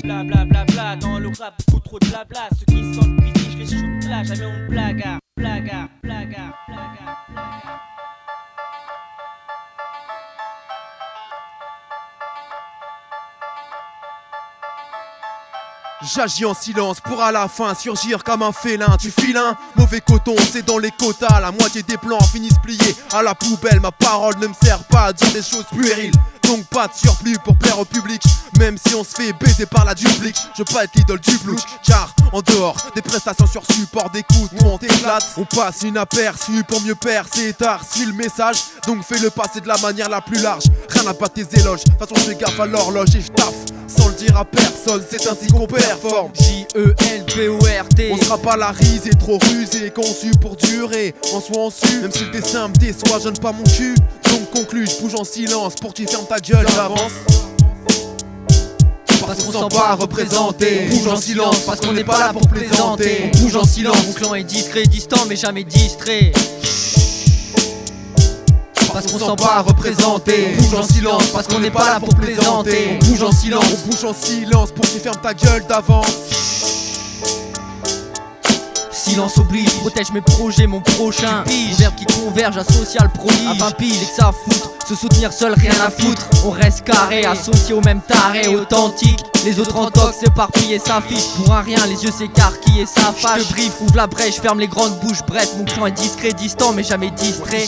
Bla bla bla bla, dans le rap beaucoup trop de blabla. Ceux qui sentent busy, je les shoot là, jamais on blaga, blaga, blaga, blaga, blaga. J'agis en silence pour à la fin surgir comme un félin. Tu files un mauvais coton, c'est dans les quotas. La moitié des plans finissent pliés à la poubelle. Ma parole ne me sert pas à dire des choses puériles. Donc pas de surplus pour plaire au public. Même si on se fait baiser par la duplique, je veux pas être l'idole du plouc. Car en dehors des prestations sur support d'écoute, on t'éclate. On passe inaperçu pour mieux percer. T'as reçu le message, donc fais-le passer de la manière la plus large. Rien à battre tes éloges, de toute façon je fais gaffe à l'horloge et je taffe sans le dire à personne, c'est ainsi qu'on performe. J-E-L-B-O-R-T. On sera pas la risée, trop rusée, conçu pour durer. En soi en su, même si le dessin me déçoit, je donne pas mon cul. Donc conclu, je bouge en silence pour que tu fermes ta gueule d'avance. Parce qu'on s'en pas représenté. Bouge en silence, parce qu'on n'est pas là pour plaisanter. Bouge en silence. Mon clan est discret, distant mais jamais distrait. Parce qu'on s'en pas représenté. Bouge en silence, parce qu'on n'est pas là pour plaisanter. Bouge en silence, on bouge en silence pour que tu fermes ta gueule d'avance. Silence oblige, protège mes projets, mon prochain. Mon verbe qui converge à social prodige. À 20 piles et que ça foutre, se soutenir seul rien à foutre. On reste carré, associé au même taré, authentique. Les autres en tox s'éparpillent et s'affichent. Pour un rien, les yeux s'écarquillent et ça fâche. Je brief, ouvre la brèche, ferme les grandes bouches. Bref, mon clan est discret, distant mais jamais distrait.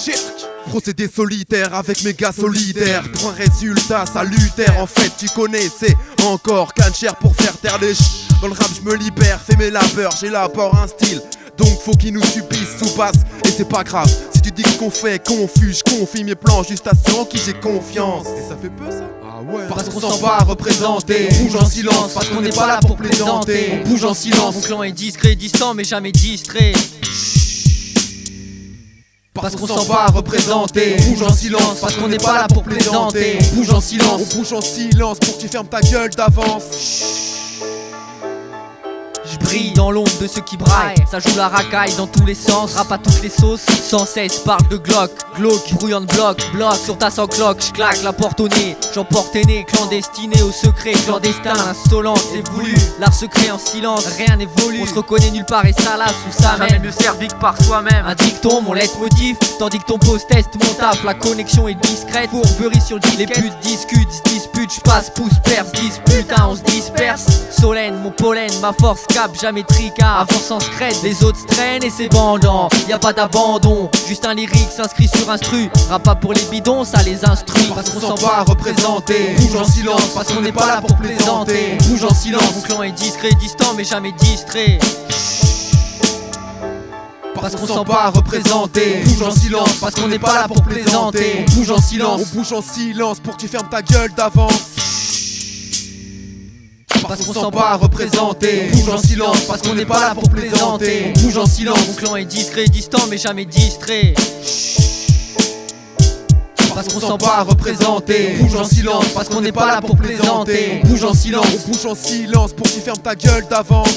Procédé solitaire avec mes gars solidaires. Pour un résultat salutaire. En fait tu connais, c'est encore canne cher pour faire taire les ch'. Dans le rap je me libère, fais mes labeurs, j'ai l'apport un style. Donc faut qu'ils nous subissent sous basse. Et c'est pas grave, si tu dis qu'on fait confus, je confie mes plans juste à ceux en qui j'ai confiance. Et ça fait peu ça? Ah ouais. Parce qu'on s'en pas représenté. Bouge en silence, parce qu'on n'est pas là pour plaisanter. Bouge en silence. Mon clan est discret, distant mais jamais distrait. Parce qu'on s'en pas représenté. Bouge en silence, parce qu'on n'est pas là pour plaisanter. Bouge en silence. On bouge en silence pour que tu fermes ta gueule d'avance. Je brille dans l'ombre de ceux qui braillent. Ça joue la racaille dans tous les sens. Rap à toutes les sauces. Sans cesse parle de Glock. Glauque, brouillon de bloc. Bloc sur ta sans cloque. J'claque la porte au nez. J'emporte tes nez. Clandestiné au secret. Clandestin, insolent, c'est voulu. L'art secret en silence. Rien n'évolue. On se reconnaît nulle part et ça là sous sa Jamais même. mieux servi que par soi-même. Un dicton, mon leitmotiv. Tandis que ton post-test, mon taf. La connexion est discrète. Fourberie sur le disquette. Les putes discutent, se disputent. J'passe, pousse, perce, dispute. Hein, on se disperse. Solène, mon pollen, ma force cap, jamais tricard. Avance en scred, les autres se traînent et c'est bandant. Y'a pas d'abandon, juste un lyrique s'inscrit sur instru. Rap pas pour les bidons, ça les instruit. Parce qu'on s'en pas représenté. Bouge en silence, parce qu'on n'est pas là pour plaisanter. Bouge en silence. Mon clan est discret, distant mais jamais distrait. Parce qu'on s'en pas représenté. Bouge en silence, parce qu'on n'est pas là pour plaisanter. Bouge en silence. On bouge en silence pour que tu fermes ta gueule d'avance. Parce qu'on s'en pas représenté. Bouge en silence, parce qu'on n'est pas là pour plaisanter. Bouge en silence. Mon clan est discret, distant mais jamais distrait. Parce qu'on s'en pas représenté. Bouge en silence, parce qu'on n'est pas là pour plaisanter. Bouge en silence. On bouge en silence pour que tu fermes ta gueule d'avance.